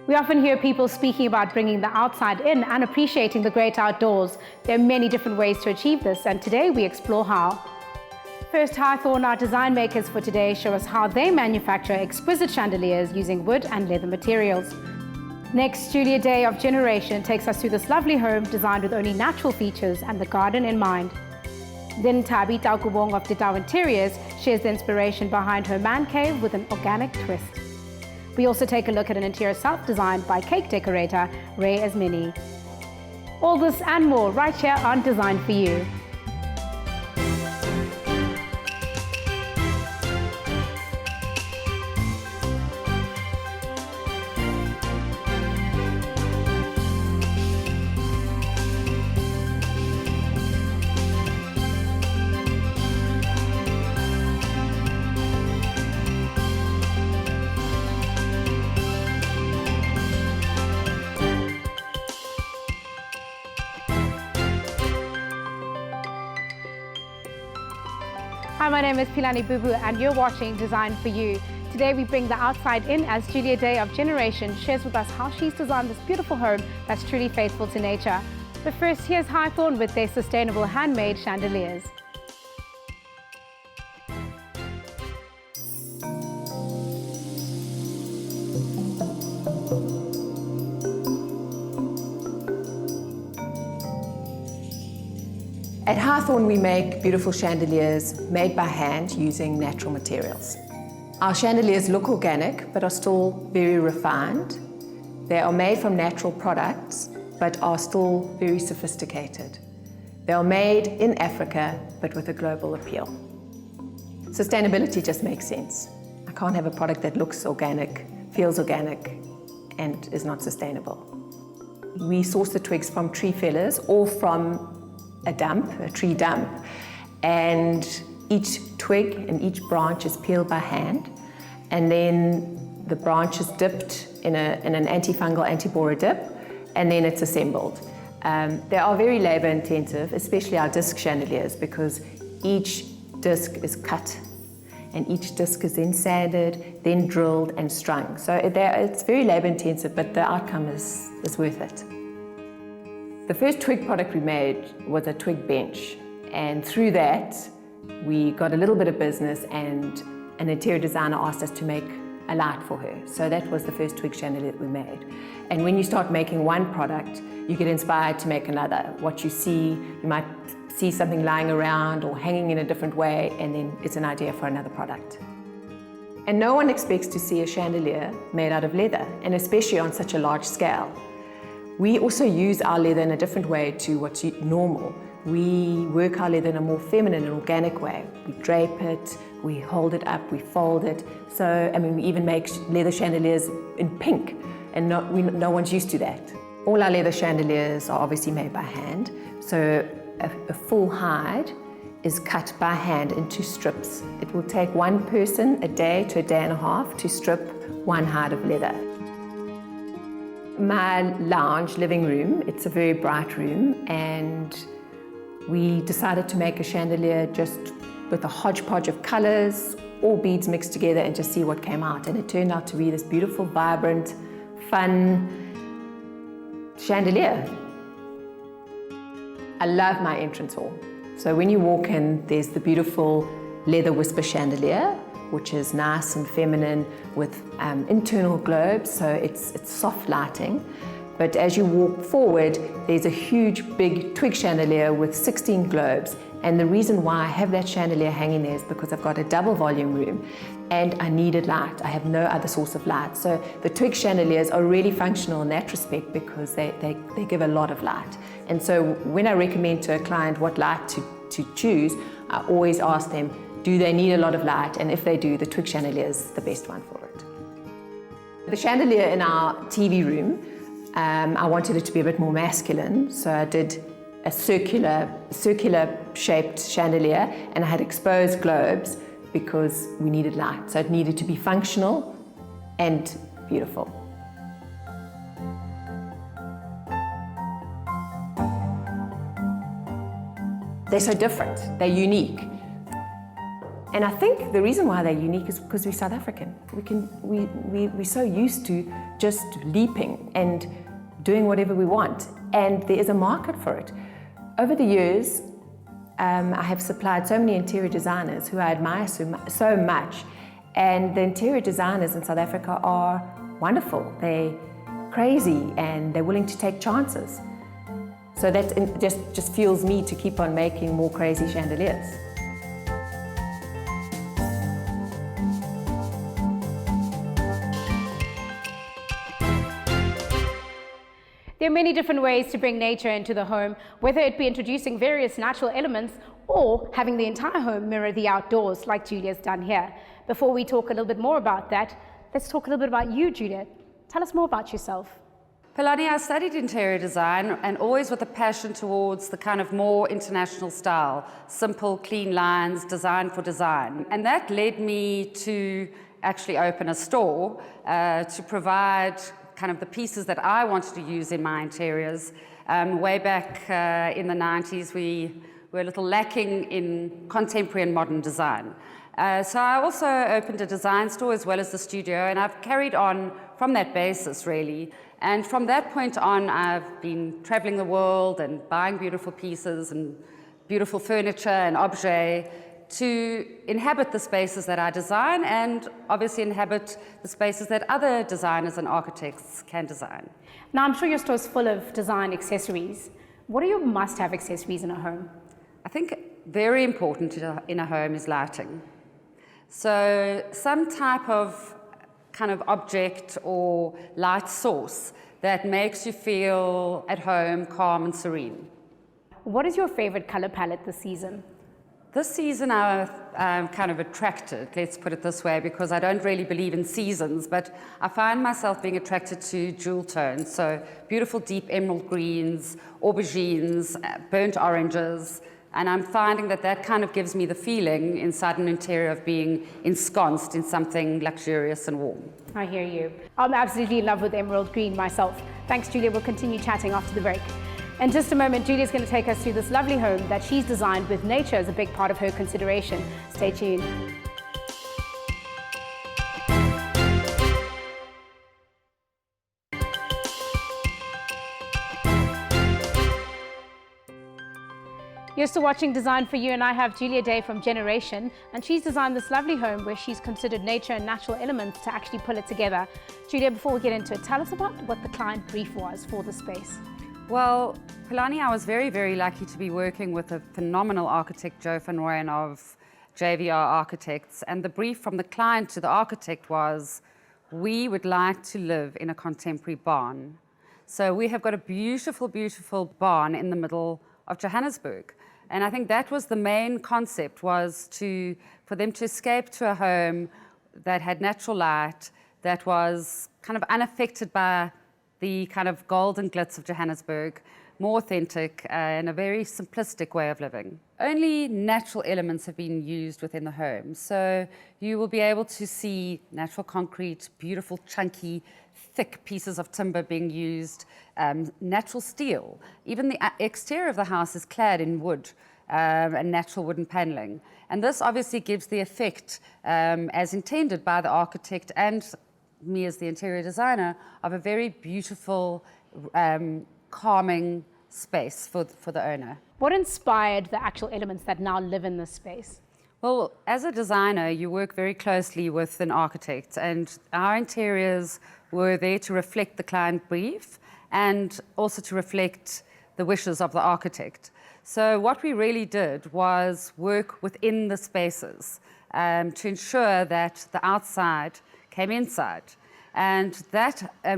We often hear people speaking about bringing the outside in and appreciating the great outdoors. There are many different ways to achieve this, and today we explore how. First, High Thorn, our design makers for today, show us how they manufacture exquisite chandeliers using wood and leather materials. Next, Julia Day of Generation takes us through this lovely home designed with only natural features and the garden in mind. Then Nthabi Taukobong of Ditau Interiors shares the inspiration behind her man cave with an organic twist. We also take a look at an interior self-designed by cake decorator Esmany. All this and more right here on Design for You. Hi, my name is Pilani Bubu and you're watching Design for You. Today we bring the outside in as Julia Day of Generation shares with us how she's designed this beautiful home that's truly faithful to nature. But first, here's High Thorn with their sustainable handmade chandeliers. At High Thorn, we make beautiful chandeliers made by hand using natural materials. Our chandeliers look organic, but are still very refined. They are made from natural products, but are still very sophisticated. They are made in Africa, but with a global appeal. Sustainability just makes sense. I can't have a product that looks organic, feels organic, and is not sustainable. We source the twigs from tree fellers or from a tree dump, and each twig and each branch is peeled by hand, and then the branch is dipped in an antifungal, anti-borer dip, and then it's assembled. They are very labor intensive, especially our disc chandeliers, because each disc is cut and each disc is then sanded, then drilled and strung. So it's very labor intensive, but the outcome is worth it. The first twig product we made was a twig bench, and through that we got a little bit of business, and an interior designer asked us to make a light for her. So that was the first twig chandelier that we made. And when you start making one product, you get inspired to make another. What you see, you might see something lying around or hanging in a different way, and then it's an idea for another product. And no one expects to see a chandelier made out of leather, and especially on such a large scale. We also use our leather in a different way to what's normal. We work our leather in a more feminine and organic way. We drape it, we hold it up, we fold it. So, we even make leather chandeliers in pink, and no one's used to that. All our leather chandeliers are obviously made by hand. So a full hide is cut by hand into strips. It will take one person a day to a day and a half to strip one hide of leather. My lounge living room, it's a very bright room, and we decided to make a chandelier just with a hodgepodge of colors, all beads mixed together, and just see what came out. And it turned out to be this beautiful, vibrant, fun chandelier. I love my entrance hall. So when you walk in, there's the beautiful leather whisper chandelier, which is nice and feminine with internal globes, so it's soft lighting. But as you walk forward, there's a huge big twig chandelier with 16 globes. And the reason why I have that chandelier hanging there is because I've got a double volume room and I needed light. I have no other source of light. So the twig chandeliers are really functional in that respect because they give a lot of light. And so when I recommend to a client what light to choose, I always ask them, do they need a lot of light? And if they do, the twig chandelier is the best one for it. The chandelier in our TV room, I wanted it to be a bit more masculine, so I did a circular shaped chandelier, and I had exposed globes because we needed light. So it needed to be functional and beautiful. They're so different, they're unique. And I think the reason why they're unique is because we're South African. We're so used to just leaping and doing whatever we want, and there is a market for it. Over the years, I have supplied so many interior designers who I admire so much, and the interior designers in South Africa are wonderful. They're crazy and they're willing to take chances. So that just fuels me to keep on making more crazy chandeliers. There are many different ways to bring nature into the home, whether it be introducing various natural elements or having the entire home mirror the outdoors like Julia's done here. Before we talk a little bit more about that, let's talk a little bit about you, Julia. Tell us more about yourself. Philani, I studied interior design and always with a passion towards the kind of more international style, simple, clean lines, design for design. And that led me to actually open a store to provide kind of the pieces that I wanted to use in my interiors. Way back in the 90s, we were a little lacking in contemporary and modern design. So I also opened a design store as well as the studio, and I've carried on from that basis, really. And from that point on, I've been traveling the world and buying beautiful pieces and beautiful furniture and objets to inhabit the spaces that I design and obviously inhabit the spaces that other designers and architects can design. Now, I'm sure your store is full of design accessories. What are your must-have accessories in a home? I think very important in a home is lighting. So some type of kind of object or light source that makes you feel at home, calm and serene. What is your favorite color palette this season? This season I'm kind of attracted, let's put it this way, because I don't really believe in seasons, but I find myself being attracted to jewel tones, so beautiful deep emerald greens, aubergines, burnt oranges, and I'm finding that that kind of gives me the feeling inside an interior of being ensconced in something luxurious and warm. I hear you. I'm absolutely in love with emerald green myself. Thanks, Julia. We'll continue chatting after the break. In just a moment, Julia's going to take us through this lovely home that she's designed with nature as a big part of her consideration. Stay tuned. You're still watching Design for You, and I have Julia Day from Generation, and she's designed this lovely home where she's considered nature and natural elements to actually pull it together. Julia, before we get into it, tell us about what the client brief was for the space. Well, Philani, I was very, very lucky to be working with a phenomenal architect, Joe van Rooyen of JVR Architects, and the brief from the client to the architect was, we would like to live in a contemporary barn. So we have got a beautiful, beautiful barn in the middle of Johannesburg. And I think that was the main concept, was for them to escape to a home that had natural light, that was kind of unaffected by the kind of golden glitz of Johannesburg, more authentic and a very simplistic way of living. Only natural elements have been used within the home. So you will be able to see natural concrete, beautiful, chunky, thick pieces of timber being used, natural steel. Even the exterior of the house is clad in wood and natural wooden paneling. And this obviously gives the effect, as intended by the architect and me as the interior designer, of a very beautiful, calming space for the owner. What inspired the actual elements that now live in this space? Well, as a designer, you work very closely with an architect, and our interiors were there to reflect the client brief and also to reflect the wishes of the architect. So what we really did was work within the spaces to ensure that the outside came inside. And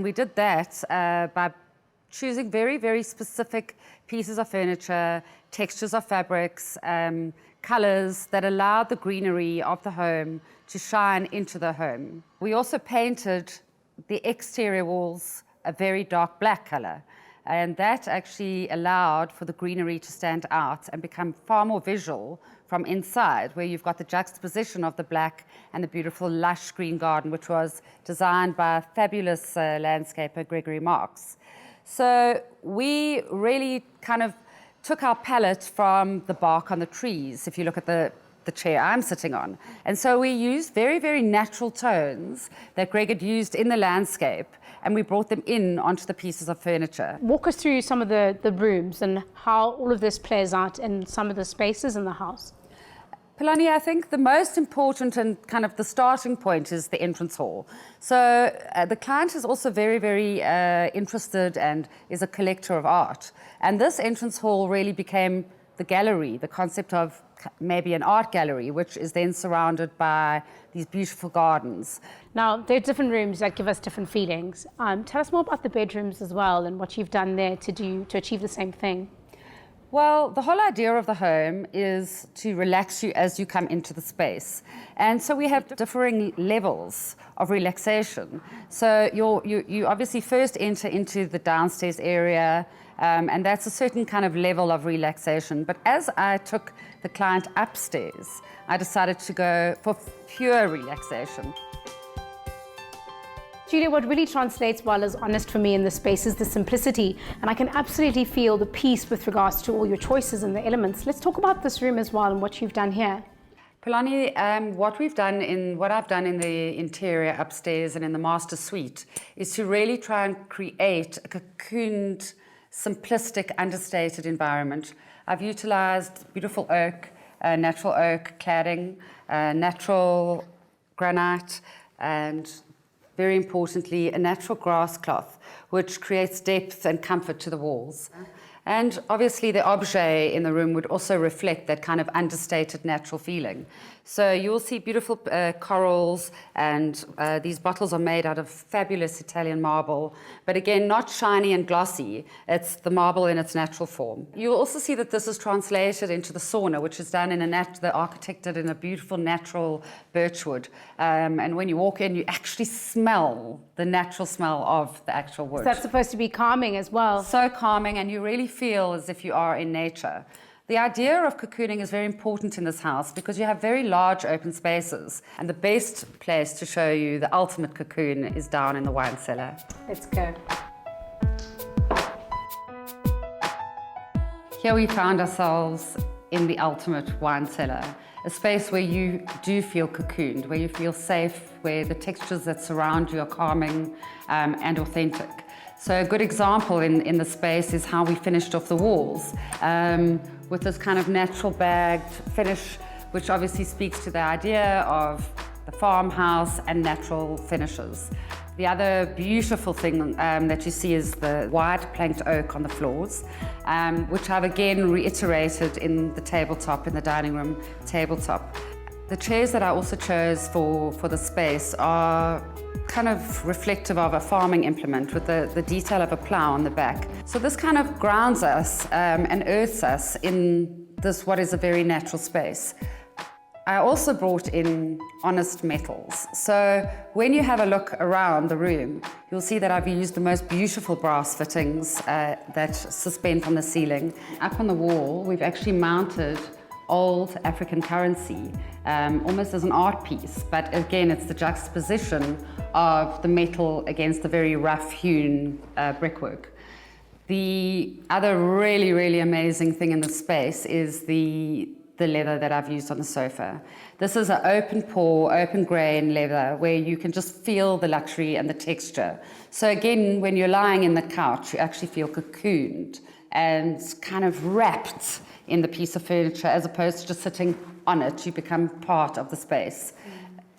we did that by choosing very, very specific pieces of furniture, textures of fabrics, colors that allowed the greenery of the home to shine into the home. We also painted the exterior walls a very dark black color, and that actually allowed for the greenery to stand out and become far more visual from inside, where you've got the juxtaposition of the black and the beautiful lush green garden, which was designed by a fabulous landscaper, Gregory Marks. So we really kind of took our palette from the bark on the trees. If you look at the the chair I'm sitting on. And so we used very, very natural tones that Greg had used in the landscape, and we brought them in onto the pieces of furniture. Walk us through some of the rooms and how all of this plays out in some of the spaces in the house. Polani, I think the most important and kind of the starting point is the entrance hall. So the client is also very, very interested and is a collector of art. And this entrance hall really became the gallery, the concept of maybe an art gallery, which is then surrounded by these beautiful gardens. Now, there are different rooms that give us different feelings. Tell us more about the bedrooms as well and what you've done there to achieve the same thing. Well, the whole idea of the home is to relax you as you come into the space. And so we have differing levels of relaxation. So you obviously first enter into the downstairs area, and that's a certain kind of level of relaxation. But as I took the client upstairs, I decided to go for pure relaxation. Julia, what really translates well as honest for me in this space is the simplicity, and I can absolutely feel the peace with regards to all your choices and the elements. Let's talk about this room as well and what you've done here. Polani, what I've done in the interior upstairs and in the master suite is to really try and create a cocooned, simplistic, understated environment. I've utilized beautiful oak, natural oak cladding, natural granite, and very importantly, a natural grass cloth, which creates depth and comfort to the walls. And obviously the objet in the room would also reflect that kind of understated natural feeling. So you'll see beautiful corals, and these bottles are made out of fabulous Italian marble, but again, not shiny and glossy. It's the marble in its natural form. You'll also see that this is translated into the sauna, which is done in the architect did in a beautiful natural birchwood. And when you walk in, you actually smell the natural smell of the actual wood. So that's supposed to be calming as well. So calming, and you really feel as if you are in nature. The idea of cocooning is very important in this house because you have very large open spaces, and the best place to show you the ultimate cocoon is down in the wine cellar. Let's go. Here we found ourselves in the ultimate wine cellar, a space where you do feel cocooned, where you feel safe, where the textures that surround you are calming and authentic. So a good example in the space is how we finished off the walls with this kind of natural bagged finish, which obviously speaks to the idea of the farmhouse and natural finishes. The other beautiful thing that you see is the wide planked oak on the floors, which I've again reiterated in the tabletop, in the dining room tabletop. The chairs that I also chose for the space are kind of reflective of a farming implement with the detail of a plough on the back. So this kind of grounds us and earths us in this what is a very natural space. I also brought in honest metals. So when you have a look around the room, you'll see that I've used the most beautiful brass fittings that suspend from the ceiling. Up on the wall, we've actually mounted old African currency, almost as an art piece, but again, it's the juxtaposition of the metal against the very rough-hewn brickwork. The other really, really amazing thing in the space is the leather that I've used on the sofa. This is an open pore, open grain leather where you can just feel the luxury and the texture. So again, when you're lying in the couch, you actually feel cocooned and kind of wrapped in the piece of furniture as opposed to just sitting on it. You become part of the space.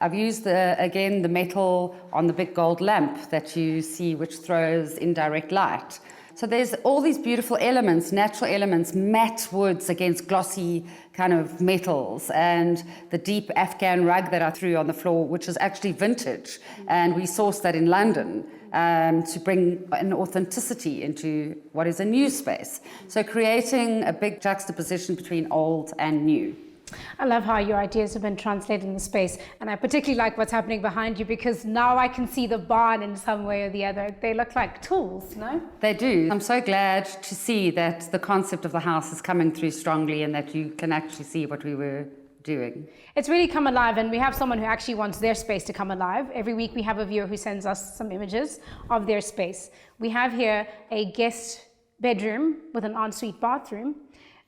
I've used, again, the metal on the big gold lamp that you see, which throws indirect light. So there's all these beautiful elements, natural elements, matte woods against glossy kind of metals, and the deep Afghan rug that I threw on the floor, which is actually vintage, and we sourced that in London to bring an authenticity into what is a new space. So creating a big juxtaposition between old and new. I love how your ideas have been translated in the space, and I particularly like what's happening behind you because now I can see the barn in some way or the other. They look like tools, no? They do. I'm so glad to see that the concept of the house is coming through strongly and that you can actually see what we were doing. It's really come alive, and we have someone who actually wants their space to come alive. Every week we have a viewer who sends us some images of their space. We have here a guest bedroom with an ensuite bathroom,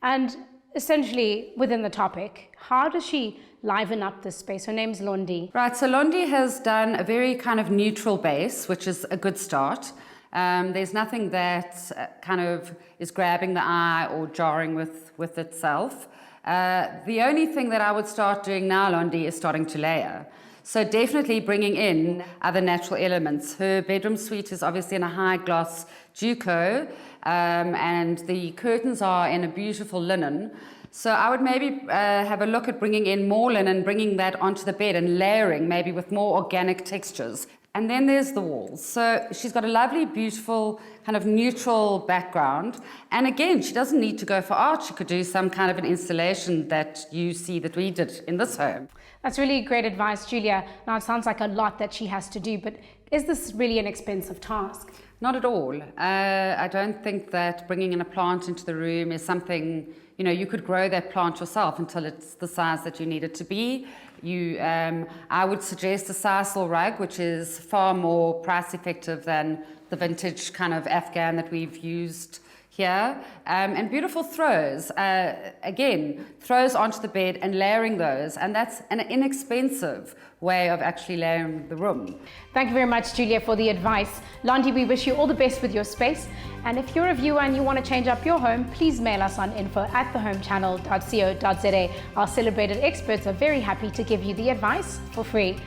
and essentially within the topic, how does she liven up this space? Her name's Londi. Right, so Londi has done a very kind of neutral base, which is a good start. There's nothing that kind of is grabbing the eye or jarring with itself. The only thing that I would start doing now, Londi, is starting to layer. So definitely bringing in other natural elements. Her bedroom suite is obviously in a high gloss Duco, and the curtains are in a beautiful linen. So I would maybe have a look at bringing in more linen, bringing that onto the bed and layering maybe with more organic textures. And then there's the walls. So she's got a lovely, beautiful, kind of neutral background. And again, she doesn't need to go for art. She could do some kind of an installation that you see that we did in this home. That's really great advice, Julia. Now, it sounds like a lot that she has to do, but is this really an expensive task? Not at all. I don't think that bringing in a plant into the room is something, you know, you could grow that plant yourself until it's the size that you need it to be. I would suggest a sisal rug, which is far more price effective than the vintage kind of Afghan that we've used here. And beautiful throws. Again, throws onto the bed and layering those. And that's an inexpensive way of actually layering the room. Thank you very much, Julia, for the advice. Londi, we wish you all the best with your space. And if you're a viewer and you want to change up your home, please mail us on info@thehomechannel.co.za. Our celebrated experts are very happy to give you the advice for free.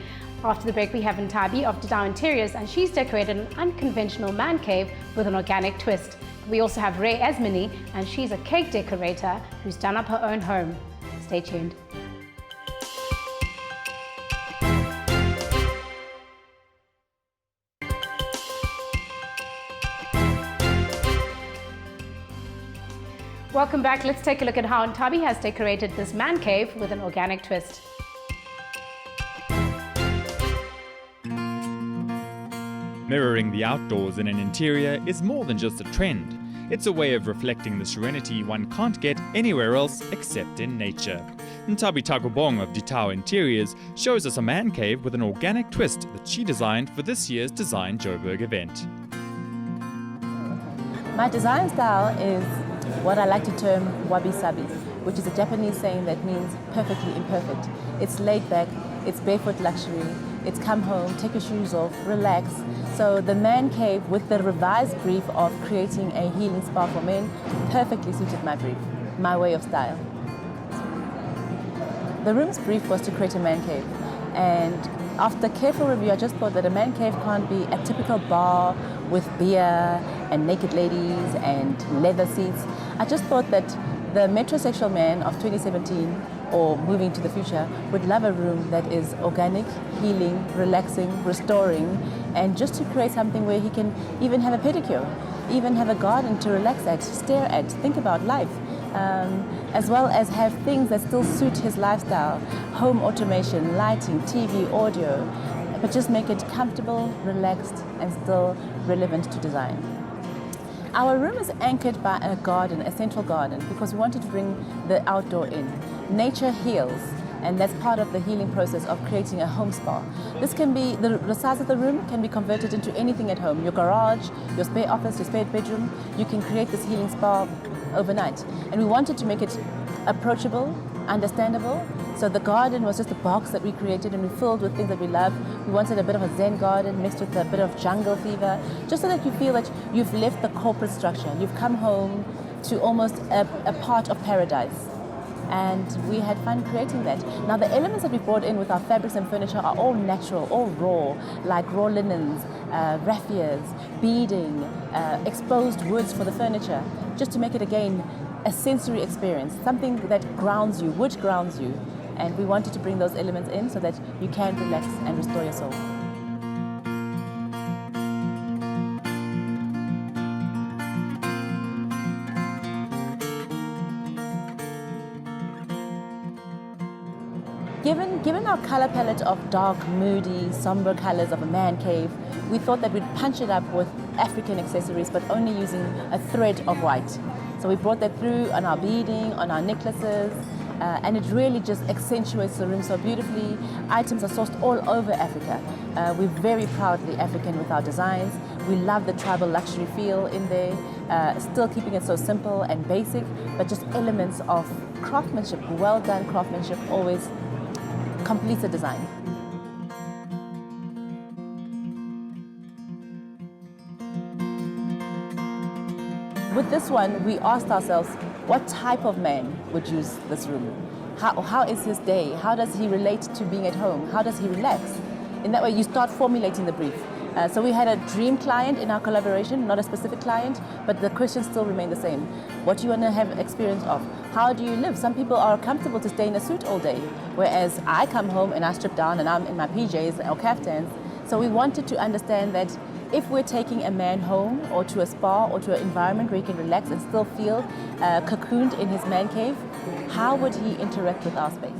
After the break, we have Nthabi of Ditau Interiors, and she's decorated an unconventional man cave with an organic twist. We also have Esmany, and she's a cake decorator who's done up her own home. Stay tuned. Welcome back. Let's take a look at how Nthabi has decorated this man cave with an organic twist. Mirroring the outdoors in an interior is more than just a trend. It's a way of reflecting the serenity one can't get anywhere else except in nature. Nthabi Taukobong of Ditau Interiors shows us a man cave with an organic twist that she designed for this year's Design Joburg event. My design style is what I like to term wabi-sabi, which is a Japanese saying that means perfectly imperfect. It's laid back, it's barefoot luxury, it's come home, take your shoes off, relax. So the man cave with the revised brief of creating a healing spa for men perfectly suited my brief, my way of style. The room's brief was to create a man cave, and after careful review I just thought that a man cave can't be a typical bar with beer and naked ladies and leather seats. I just thought that the metrosexual man of 2017 or moving to the future would love a room that is organic, healing, relaxing, restoring, and just to create something where he can even have a pedicure, even have a garden to relax at, stare at, think about life, as well as have things that still suit his lifestyle, home automation, lighting, TV, audio, but just make it comfortable, relaxed, and still relevant to design. Our room is anchored by a garden, a central garden, because we wanted to bring the outdoor in. Nature heals, and that's part of the healing process of creating a home spa. This can be, the size of the room can be converted into anything at home. Your garage, your spare office, your spare bedroom, you can create this healing spa overnight. And we wanted to make it approachable, understandable. So the garden was just a box that we created and we filled with things that we love. We wanted a bit of a Zen garden mixed with a bit of jungle fever, just so that you feel that you've left the corporate structure. You've come home to almost a part of paradise. And we had fun creating that. Now the elements that we brought in with our fabrics and furniture are all natural, all raw, like raw linens, raffias, beading, exposed woods for the furniture, just to make it again a sensory experience, something that grounds you, wood grounds you. And we wanted to bring those elements in so that you can relax and restore your soul. Given our color palette of dark, moody, somber colors of a man cave, we thought that we'd punch it up with African accessories, but only using a thread of white. So we brought that through on our beading, on our necklaces, and it really just accentuates the room so beautifully. Items are sourced all over Africa. We're very proudly African with our designs. We love the tribal luxury feel in there, still keeping it so simple and basic, but just elements of craftsmanship, well done craftsmanship always completes a design. With this one, we asked ourselves, what type of man would use this room? How is his day? How does he relate to being at home? How does he relax? In that way, you start formulating the brief. So we had a dream client in our collaboration, not a specific client, but the questions still remain the same. What do you want to have experience of? How do you live? Some people are comfortable to stay in a suit all day, whereas I come home and I strip down and I'm in my PJs or kaftans. So we wanted to understand that if we're taking a man home or to a spa or to an environment where he can relax and still feel cocooned in his man cave, how would he interact with our space?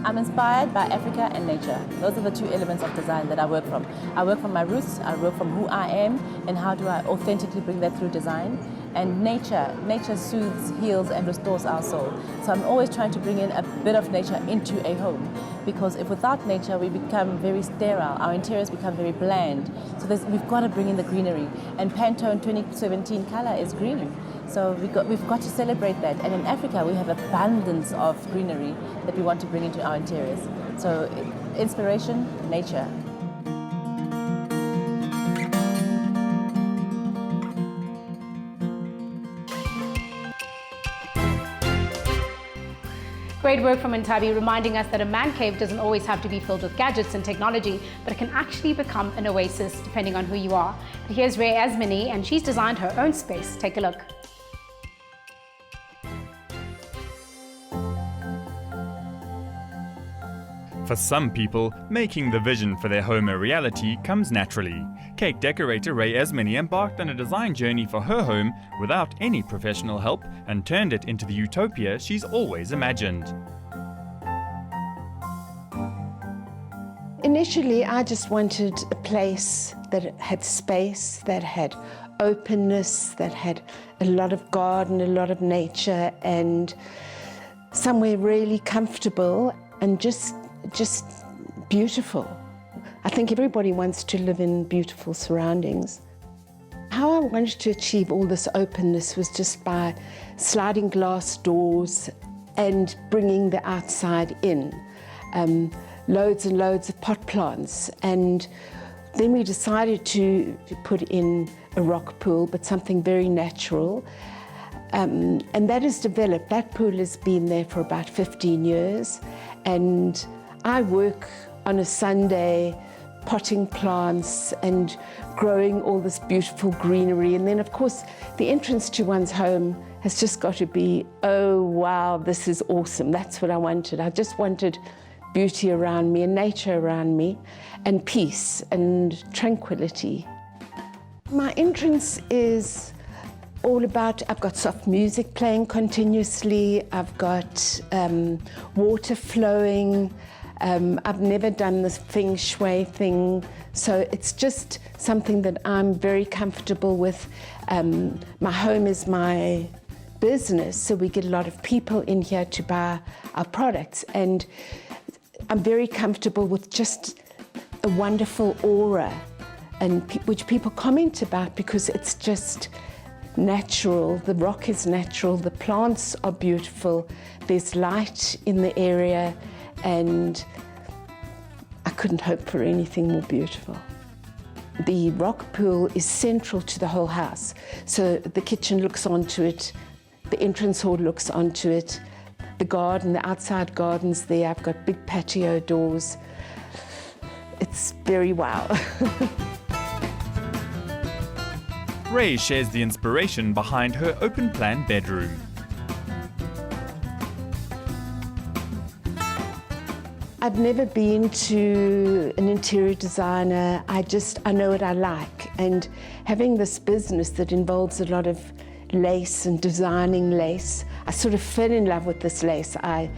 I'm inspired by Africa and nature. Those are the two elements of design that I work from. I work from my roots, I work from who I am, and how do I authentically bring that through design. And nature soothes, heals, and restores our soul. So I'm always trying to bring in a bit of nature into a home, because if without nature we become very sterile, our interiors become very bland. So we've got to bring in the greenery. And Pantone 2017 color is green. So we've got to celebrate that. And in Africa, we have abundance of greenery that we want to bring into our interiors. So inspiration, nature. Great work from Nthabi, reminding us that a man cave doesn't always have to be filled with gadgets and technology, but it can actually become an oasis depending on who you are. But here's Esmany, and she's designed her own space. Take a look. For some people, making the vision for their home a reality comes naturally. Cake decorator Esmany embarked on a design journey for her home without any professional help and turned it into the utopia she's always imagined. Initially, I just wanted a place that had space, that had openness, that had a lot of garden, a lot of nature, and somewhere really comfortable and just beautiful. I think everybody wants to live in beautiful surroundings. How I wanted to achieve all this openness was just by sliding glass doors and bringing the outside in. Loads and loads of pot plants, and then we decided to put in a rock pool, but something very natural. And that has developed. That pool has been there for about 15 years, and I work on a Sunday potting plants and growing all this beautiful greenery. And then, of course, the entrance to one's home has just got to be, oh, wow, this is awesome. That's what I wanted. I just wanted beauty around me and nature around me and peace and tranquility. My entrance is all about, I've got soft music playing continuously, I've got water flowing, I've never done this feng shui thing, so it's just something that I'm very comfortable with. My home is my business, so we get a lot of people in here to buy our products, and I'm very comfortable with just a wonderful aura, and which people comment about because it's just natural. The rock is natural, the plants are beautiful, there's light in the area, and I couldn't hope for anything more beautiful. The rock pool is central to the whole house, so the kitchen looks onto it, the entrance hall looks onto it, the garden, the outside garden's there, I've got big patio doors. It's very wow. Ray shares the inspiration behind her open-plan bedroom. I've never been to an interior designer. I know what I like, and having this business that involves a lot of lace and designing lace, I sort of fell in love with this lace. I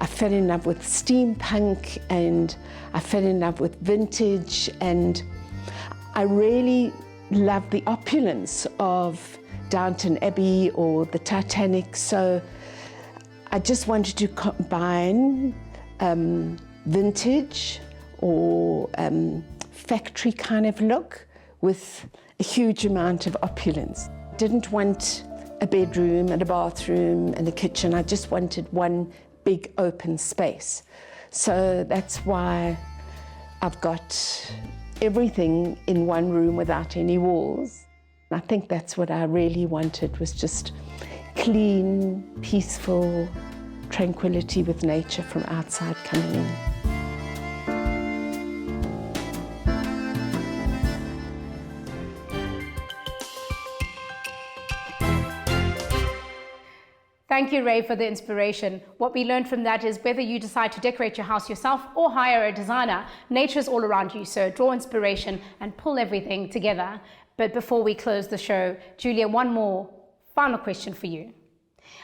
fell in love with steampunk, and I fell in love with vintage, and I really love the opulence of Downton Abbey or the Titanic, so I just wanted to combine vintage or factory kind of look with a huge amount of opulence. Didn't want a bedroom and a bathroom and a kitchen. I just wanted one big open space. So that's why I've got everything in one room without any walls. I think that's what I really wanted, was just clean, peaceful tranquility with nature from outside coming in. Thank you, Ray, for the inspiration. What we learned from that is whether you decide to decorate your house yourself or hire a designer, nature is all around you, so draw inspiration and pull everything together. But before we close the show, Julia, one more final question for you.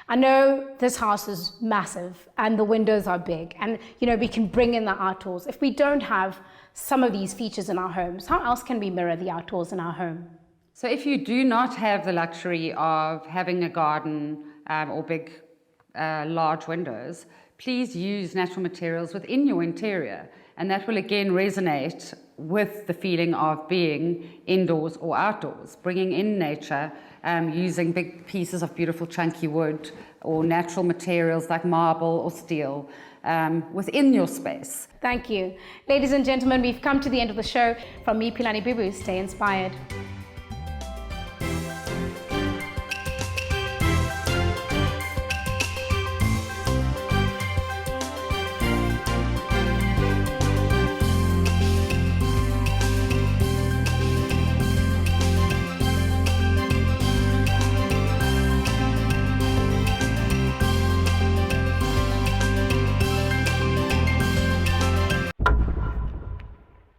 I know this house is massive and the windows are big, and we can bring in the outdoors. If we don't have some of these features in our homes, how else can we mirror the outdoors in our home? So if you do not have the luxury of having a garden or big, large windows, please use natural materials within your interior. And that will again resonate with the feeling of being indoors or outdoors, bringing in nature, using big pieces of beautiful chunky wood or natural materials like marble or steel within your space. Thank you. Ladies and gentlemen, we've come to the end of the show. From me, Philani Bibu, stay inspired.